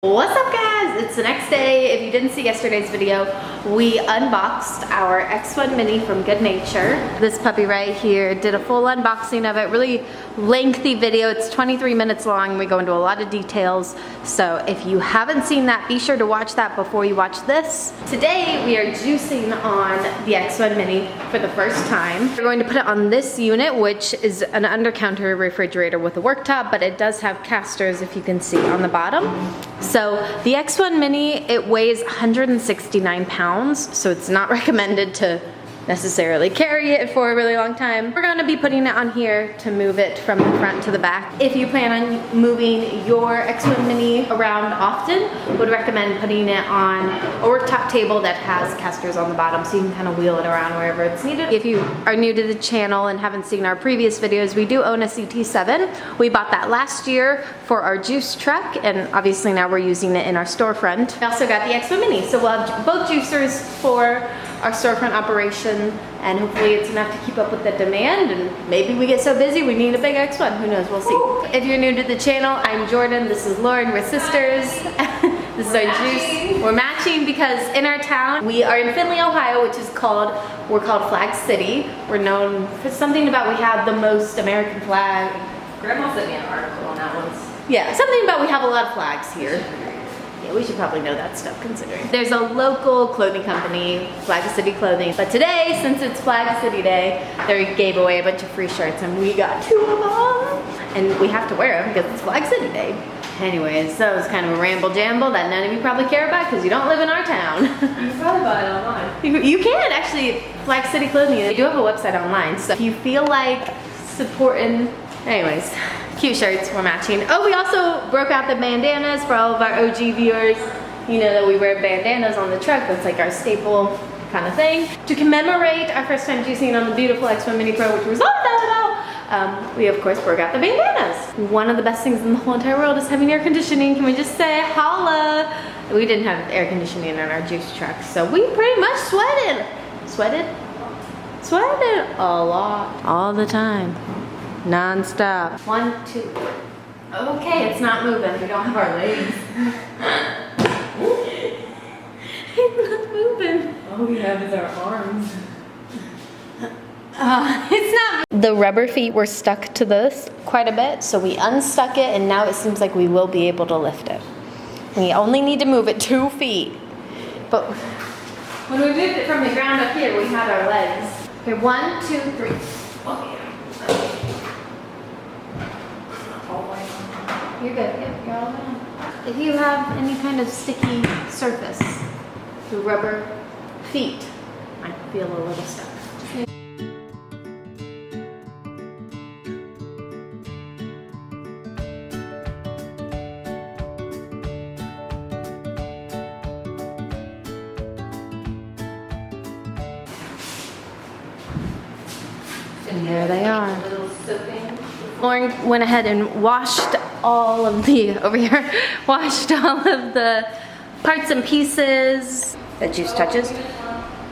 What's up guys? It's the next day. If you didn't see yesterday's video, we unboxed our X-1 Mini from Good Nature. This puppy right here, did a full unboxing of it, really lengthy video. It's 23 minutes long. We go into a lot of details. So if you haven't seen that, be sure to watch that before you watch this. Today we are juicing on the X-1 Mini for the first time. We're going to put it on this unit, which is an under-counter refrigerator with a worktop, but it does have casters, if you can see on the bottom. So the X-1 Mini, it weighs 169 pounds, so it's not recommended to necessarily carry it for a really long time. We're gonna be putting it on here to move it from the front to the back. If you plan on moving your X-1 Mini around often, would recommend putting it on a worktop table that has casters on the bottom so you can kind of wheel it around wherever it's needed. If you are new to the channel and haven't seen our previous videos, we do own a CT7. We bought that last year for our juice truck, and obviously now we're using it in our storefront. We also got the X-1 Mini, so we'll have both juicers for our storefront operation, and hopefully it's enough to keep up with the demand, and maybe we get so busy we need a big X1. Who knows, we'll see. If you're new to the channel, I'm Jordan, this is Lauren, we're sisters. This is our juice. We're matching because in our town, we are in Findlay, Ohio, which is we're called Flag City. We're known for something about we have the most American flag. Grandma sent me an article on that once. Yeah, something about we have a lot of flags here. Yeah, we should probably know that stuff considering. There's a local clothing company, Flag City Clothing. But today, since it's Flag City Day, they gave away a bunch of free shirts and we got 2 of them. And we have to wear them because it's Flag City Day. Anyways, so it's kind of a ramble jamble that none of you probably care about because you don't live in our town. You can probably buy it online. You can actually, Flag City Clothing, they do have a website online. So if you feel like supporting, anyways. Cute shirts, we're matching. Oh, we also broke out the bandanas for all of our OG viewers. You know that we wear bandanas on the truck. That's like our staple kind of thing. To commemorate our first time juicing on the beautiful X-1 Mini Pro, which was we of course broke out the bandanas. One of the best things in the whole entire world is having air conditioning. Can we just say holla? We didn't have air conditioning in our juice truck, so we pretty much sweated. Sweated a lot, all the time. Non-stop. 1, 2. Okay, it's not moving. We don't have our legs. It's not moving. All we have is our arms. It's not. The rubber feet were stuck to this quite a bit, so we unstuck it, and now it seems like we will be able to lift it. We only need to move it 2 feet. But when we moved it from the ground up here, we had our legs. Okay, 1, 2, 3. Oh, yeah. You're good. Yep, you're all done. If you have any kind of sticky surface, the rubber feet might feel a little stuck. And there they are. Lauren went ahead and washed all of the, washed all of the parts and pieces that juice touches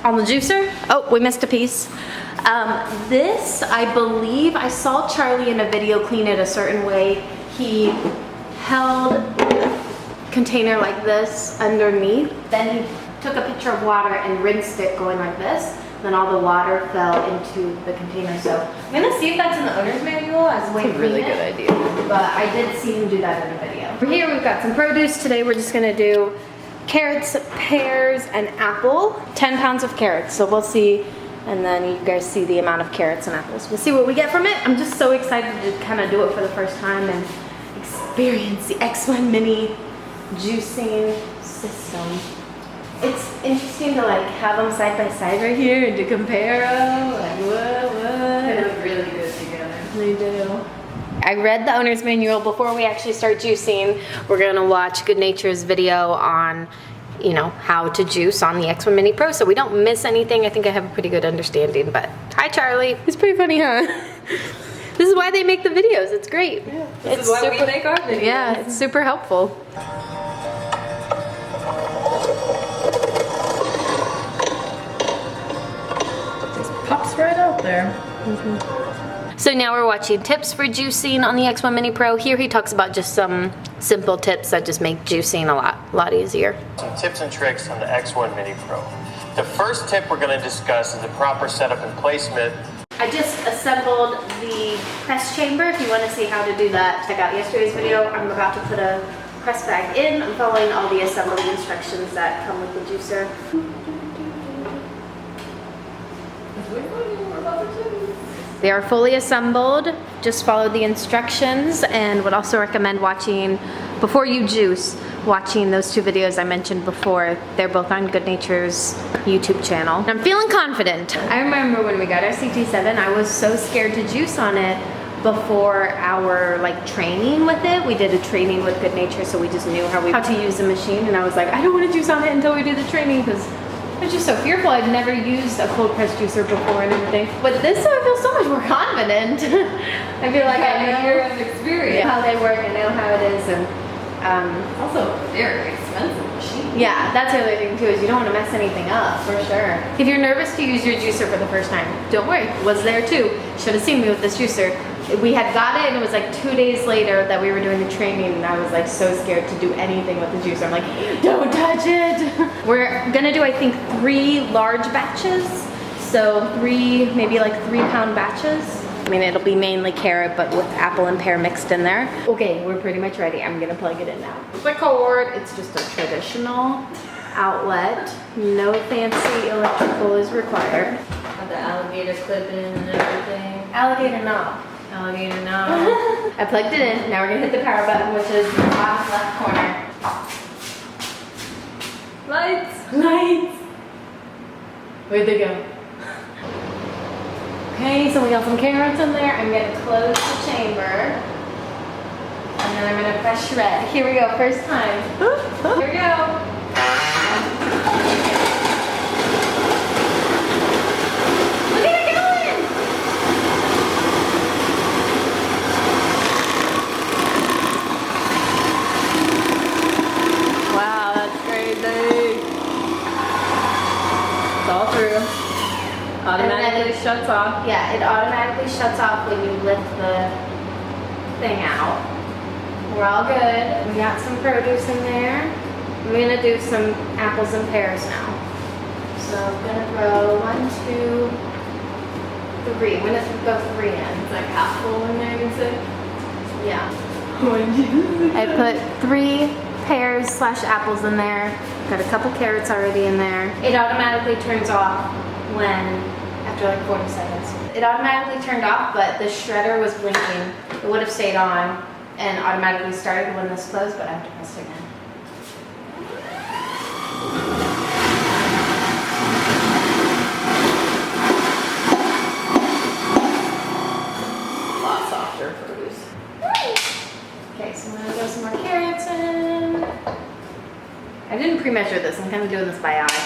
on the juicer. Oh, we missed a piece. This, I believe, I saw Charlie in a video clean it a certain way. He held a container like this underneath, then he took a pitcher of water and rinsed it going like this. Then all the water fell into the container. So I'm gonna see if that's in the owner's manual as a way to clean it. That's a really good idea. But I did see him do that in a video. Over here we've got some produce. Today we're just gonna do carrots, pears, and apple. 10 pounds of carrots, so we'll see. And then you guys see the amount of carrots and apples. We'll see what we get from it. I'm just so excited to kind of do it for the first time and experience the X-1 Mini juicing system. It's interesting to like have them side by side right here and to compare them. Like what? They look really good together. They do. I read the owner's manual before we actually start juicing. We're gonna watch Good Nature's video on, you know, how to juice on the X-1 Mini Pro, so we don't miss anything. I think I have a pretty good understanding. But hi, Charlie. It's pretty funny, huh? This is why they make the videos. It's great. Yeah, this is why we make our videos. Yeah, it's super helpful. Pops right out there. So now we're watching tips for juicing on the X-1 Mini Pro. Here he talks about just some simple tips that just make juicing a lot easier. Some tips and tricks on the X-1 Mini Pro. The first tip we're going to discuss is the proper setup and placement. I just assembled the press chamber. If you want to see how to do that, check out yesterday's video. I'm about to put a press bag in. I'm following all the assembly instructions that come with the juicer. They are fully assembled. Just follow the instructions, and would also recommend watching, before you juice, watching those 2 videos I mentioned before. They're both on Good Nature's YouTube channel. I'm feeling confident. I remember when we got our CT7, I was so scared to juice on it before our training with it. We did a training with Good Nature, so we just knew how to use the machine, and I was like, I don't want to juice on it until we do the training, because I was just so fearful. I'd never used a cold press juicer before and everything. But this time I feel so much more confident. I feel like I know years of experience. how they work, I know how it is, and Also, very expensive machine. yeah, that's the other thing too, is you don't want to mess anything up, for sure. If you're nervous to use your juicer for the first time, don't worry, was there too. Should have seen me with this juicer. We had got it, and it was 2 days later that we were doing the training, and I was so scared to do anything with the juicer. I'm like, don't touch it. We're gonna do, I think, 3 large batches. So 3, maybe 3-pound batches. I mean, it'll be mainly carrot, but with apple and pear mixed in there. Okay, we're pretty much ready. I'm gonna plug it in now. The cord, it's just a traditional outlet. No fancy electrical is required. Got the alligator clip in and everything. Alligator knob. Alligator knob. I plugged it in. Now we're gonna hit the power button, which is the bottom left corner. Lights. Lights. Where'd they go? Okay, so we got some carrots in there. I'm gonna close the chamber. And then I'm gonna press shred. Here we go, first time. Here we go. Look at it going! Wow, that's crazy. It's all through. Automatically shuts off. Yeah, it automatically shuts off when you lift the thing out. We're all good. We got some produce in there. I'm gonna do some apples and pears now. So I'm gonna throw 1, 2, 3. I'm gonna go 3 in. It's half full in there, you can say. Yeah. I put 3 pears / apples in there. Got a couple carrots already in there. It automatically turns off after 40 seconds. It automatically turned off, but the shredder was blinking. It would have stayed on and automatically started when this closed, but I have to press it again. A lot softer produce. Okay, so I'm gonna throw some more carrots in. I didn't pre-measure this. I'm kind of doing this by eye.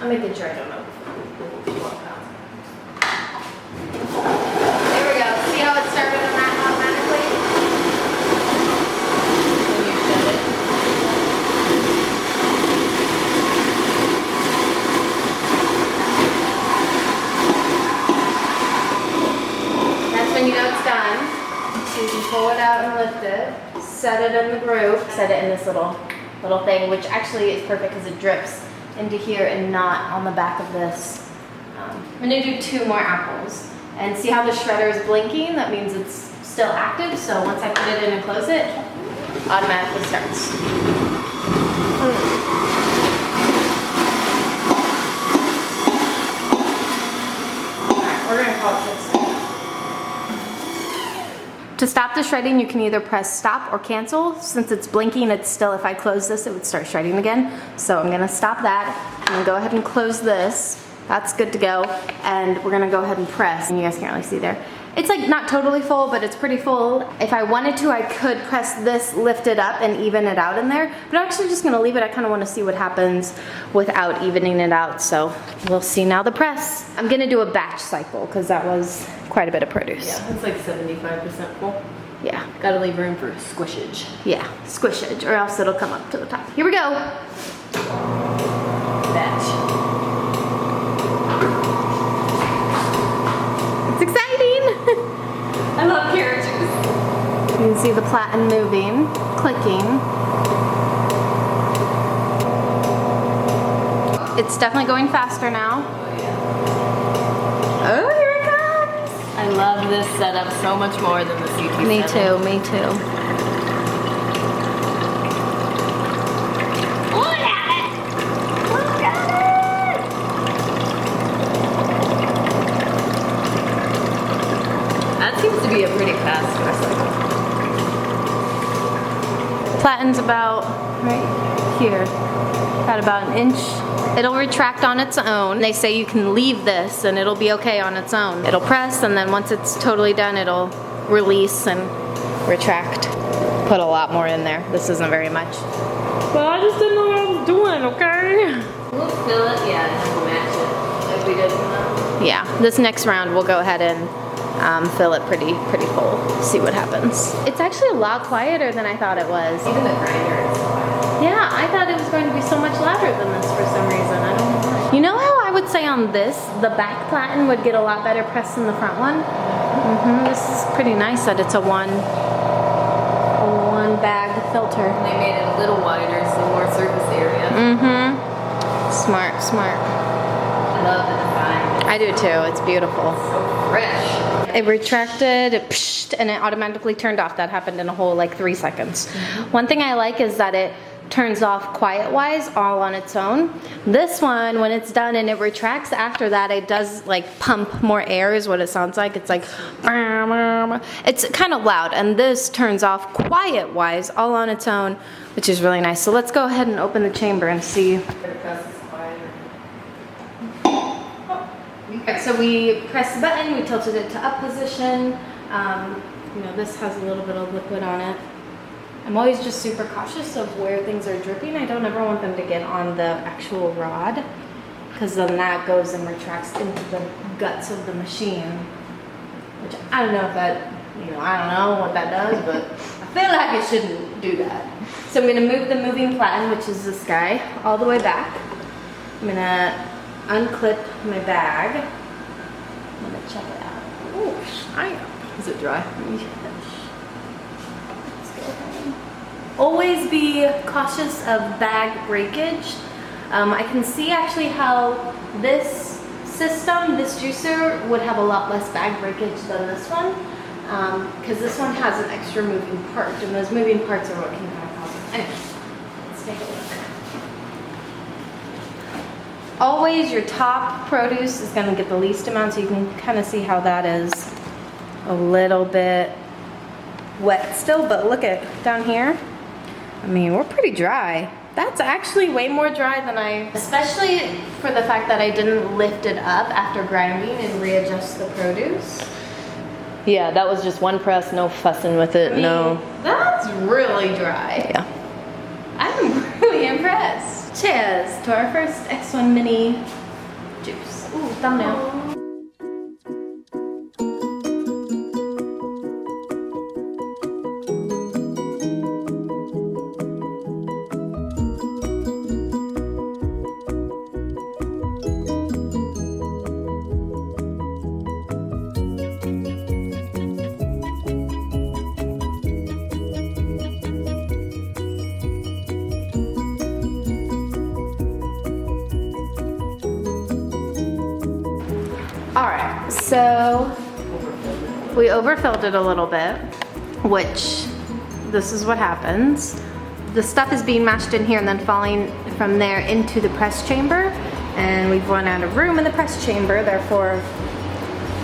I'm making sure I don't know. There we go. See how it started on that automatically? When you shut it. That's when you know it's done. So you can pull it out and lift it. Set it in the group. Set it in this little thing, which actually is perfect because it drips into here and not on the back of this. I'm gonna do 2 more apples. And see how the shredder is blinking? That means it's still active. So once I put it in and close it, automatically starts. Alright, we're gonna call it this. To stop the shredding, you can either press stop or cancel. Since it's blinking, it's still, if I close this, it would start shredding again. So I'm gonna stop that. I'm gonna go ahead and close this. That's good to go. And we're gonna go ahead and press. And you guys can't really see there. It's not totally full, but it's pretty full. If I wanted to, I could press this, lift it up, and even it out in there. But I'm actually just gonna leave it. I kinda wanna see what happens without evening it out. So we'll see now the press. I'm gonna do a batch cycle, because that was quite a bit of produce. Yeah, it's 75% full. Yeah. Gotta leave room for squishage. Yeah, squishage, or else it'll come up to the top. Here we go. Batch. It's exciting. can see the platen moving, clicking. It's definitely going faster now. Oh, here it comes! I love this setup so much more than the CT7. Me too, me too. Look at it! Look at it! That seems to be a pretty fast cycle. Platen's about right here. Got about an inch. It'll retract on its own. They say you can leave this and it'll be okay on its own. It'll press and then once it's totally done, it'll release and retract. Put a lot more in there. This isn't very much. Well, I just didn't know what I was doing, okay? We'll fill it, yeah, and we'll match it like we did from that. Yeah, this next round we'll go ahead and fill it pretty full. See what happens. It's actually a lot quieter than I thought it was. Even the grinder is quiet. Yeah, I thought it was going to be so much louder than this for some reason. I don't know why. You know how I would say on this, the back platen would get a lot better press than the front one? This is pretty nice that it's a one bag filter. They made it a little wider, so more surface area. Smart, smart. I love the design. I do too, it's beautiful. So fresh. It retracted, it psht, and it automatically turned off. That happened in a whole like 3 seconds. One thing I like is that it turns off quiet-wise all on its own. This one, when it's done and it retracts after that, it does like pump more air is what it sounds like. It's like, it's kind of loud, and this turns off quiet-wise all on its own, which is really nice. So let's go ahead and open the chamber and see. Okay, so we pressed the button, we tilted it to up position. You know, this has a little bit of liquid on it. I'm always just super cautious of where things are dripping. I don't ever want them to get on the actual rod, because then that goes and retracts into the guts of the machine. Which I don't know if that, you know, I don't know what that does, but I feel like it shouldn't do that. So I'm gonna move the moving platen, which is this guy, all the way back. I'm gonna unclip my bag. I'm gonna check it out. Oh, shine. Is it dry? Always be cautious of bag breakage. I can see actually how this system, this juicer, would have a lot less bag breakage than this one, because this one has an extra moving part, and those moving parts are what can kind of cause it. Anyway, let's take a look. Always your top produce is going to get the least amount, so you can kind of see how that is a little bit wet still, but look at down here. I mean, we're pretty dry. That's actually way more dry than especially for the fact that I didn't lift it up after grinding and readjust the produce. Yeah, that was just one press, no fussing with it, I mean, no. That's really dry. Yeah. I'm really impressed. Cheers to our first X-1 mini juice. Ooh, thumbnail. Alright, so we overfilled it a little bit, which this is what happens. The stuff is being mashed in here and then falling from there into the press chamber, and we've run out of room in the press chamber, therefore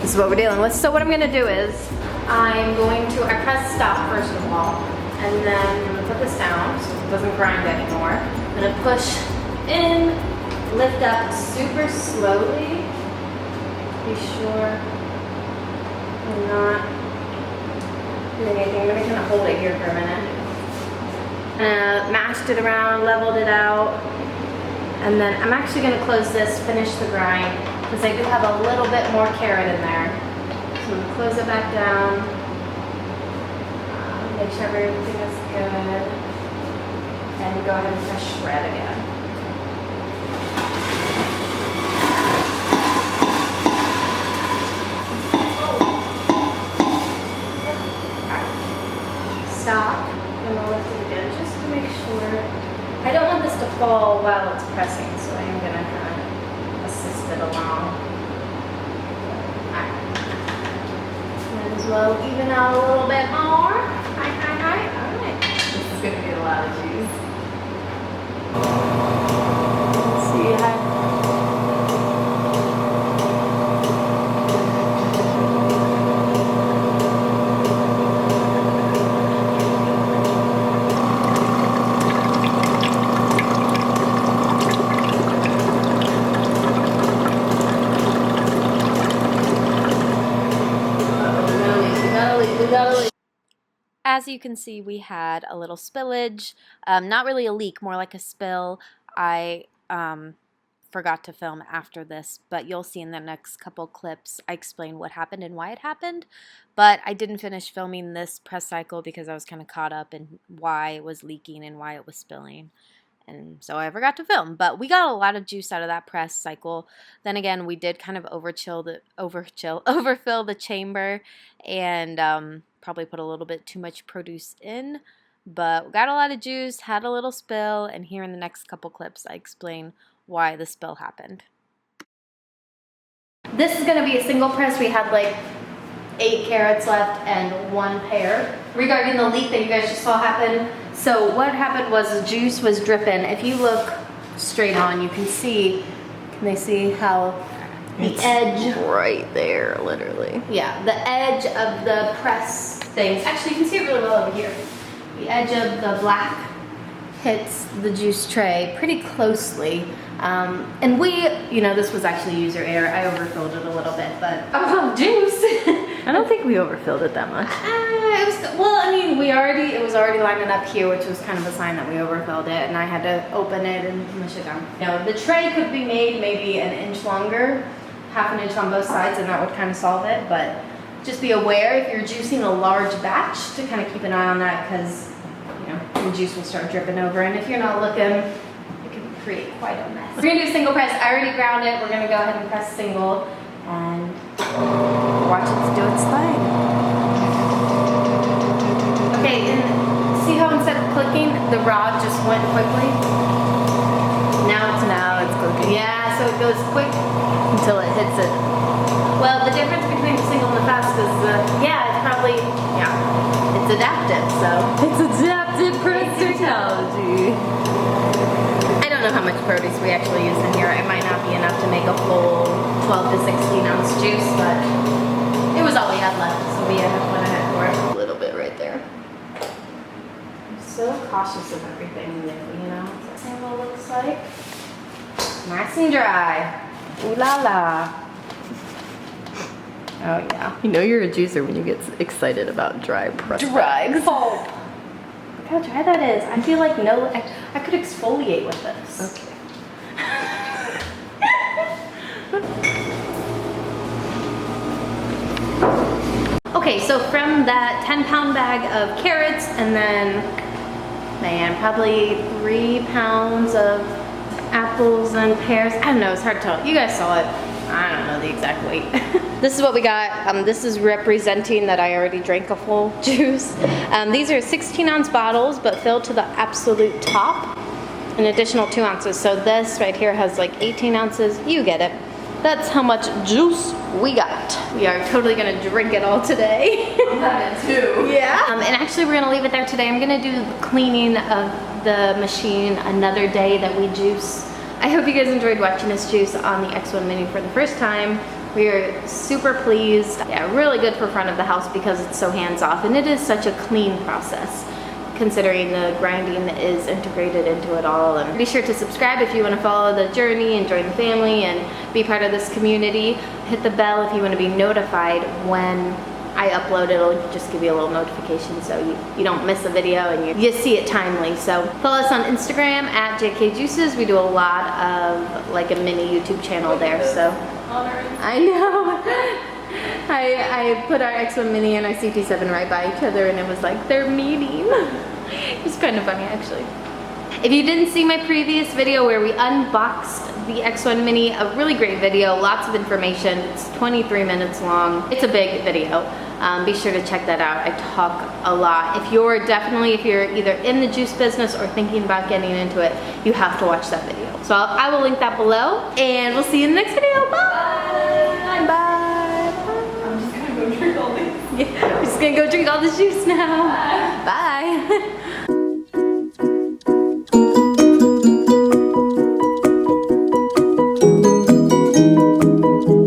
this is what we're dealing with. So what I'm going to do is I press stop first of all, and then I'm going to put this down so it doesn't grind anymore. I'm going to push in, lift up super slowly. Be sure I'm not doing anything. I'm going to kind of hold it here for a minute. Mashed it around, leveled it out, and then I'm actually going to close this, finish the grind, because I do have a little bit more carrot in there. So I'm going to close it back down, make sure everything is good, and go ahead and press shred again. fall while it's pressing, so I am gonna kind of assist it along. Alright. Might as well even out a little bit more. Alright. This is gonna be a lot of juice. See how As you can see, we had a little spillage, not really a leak, more like a spill. I forgot to film after this, but you'll see in the next couple clips I explain what happened and why it happened. But I didn't finish filming this press cycle because I was kind of caught up in why it was leaking and why it was spilling. And so I forgot to film, but we got a lot of juice out of that press cycle. Then again, we did kind of overfill the chamber and probably put a little bit too much produce in, but we got a lot of juice, had a little spill, and here in the next couple clips I explain why the spill happened. This is going to be a single press. We had like 8 carrots left and 1 pear. Regarding the leak that you guys just saw happen, so what happened was the juice was dripping. If you look straight on, you can see, can they see how the edge right there, literally. Yeah, the edge of the press things. Actually, you can see it really well over here. The edge of the black hits the juice tray pretty closely. And we, you know, this was actually user error. I overfilled it a little bit, but oh, juice. I don't think we overfilled it that much. It was, well, I mean, it was already lining up here, which was kind of a sign that we overfilled it, and I had to open it and mush it down. You know, the tray could be made maybe an inch longer, half an inch on both sides, and that would kind of solve it, but just be aware if you're juicing a large batch to kind of keep an eye on that, because, you know, the juice will start dripping over, and if you're not looking, it can create quite a mess. We're gonna do a single press. I already ground it. We're gonna go ahead and press single and watch it do its thing. Okay, and see how instead of clicking, the rod just went quickly? Now it's clicking. Yeah, so it goes quick until it hits it. Well, the difference between the single and the fast is it's probably, it's adaptive, so. It's adaptive press technology. I don't know how much produce we actually use in here. It might not be enough to make a full 12 to 16 ounce juice, but it was all we had left, so we went ahead for it. A little bit right there. I'm so cautious of everything new, you know? That's what it looks like. Nice and dry. Ooh la la. Oh yeah. You know you're a juicer when you get excited about dry press. Dry pulp. Look how dry that is. I feel like I could exfoliate with this. Okay. Okay, so from that 10-pound bag of carrots and then, man, probably 3 pounds of apples and pears. I don't know, it's hard to tell. You guys saw it. I don't know the exact weight. This is what we got. This is representing that I already drank a full juice. These are 16-ounce bottles, but filled to the absolute top. An additional 2 ounces. So this right here has like 18 ounces. You get it. That's how much juice we got. We are totally gonna drink it all today. That too. Yeah. And actually we're gonna leave it there today. I'm gonna do the cleaning of the machine another day that we juice. I hope you guys enjoyed watching us juice on the X-1 Mini for the first time. We are super pleased. Yeah, really good for front of the house because it's so hands-off and it is such a clean process, considering the grinding is integrated into it all. And be sure to subscribe if you want to follow the journey and join the family and be part of this community. Hit the bell if you want to be notified when I upload. It'll just give you a little notification so you don't miss a video and you see it timely. So follow us on Instagram at JKJuices. We do a lot of like a mini YouTube channel there. So I know. I put our X-1 Mini and our CT7 right by each other and it was like they're meeting. It's kind of funny actually. If you didn't see my previous video where we unboxed the X-1 Mini, a really great video, lots of information. It's 23 minutes long. It's a big video. Be sure to check that out. I talk a lot. If you're either in the juice business or thinking about getting into it, you have to watch that video. So I will link that below, and we'll see you in the next video. Bye. Bye. I'm just gonna go drink all these. Yeah, we're just gonna go drink all this juice now. Bye.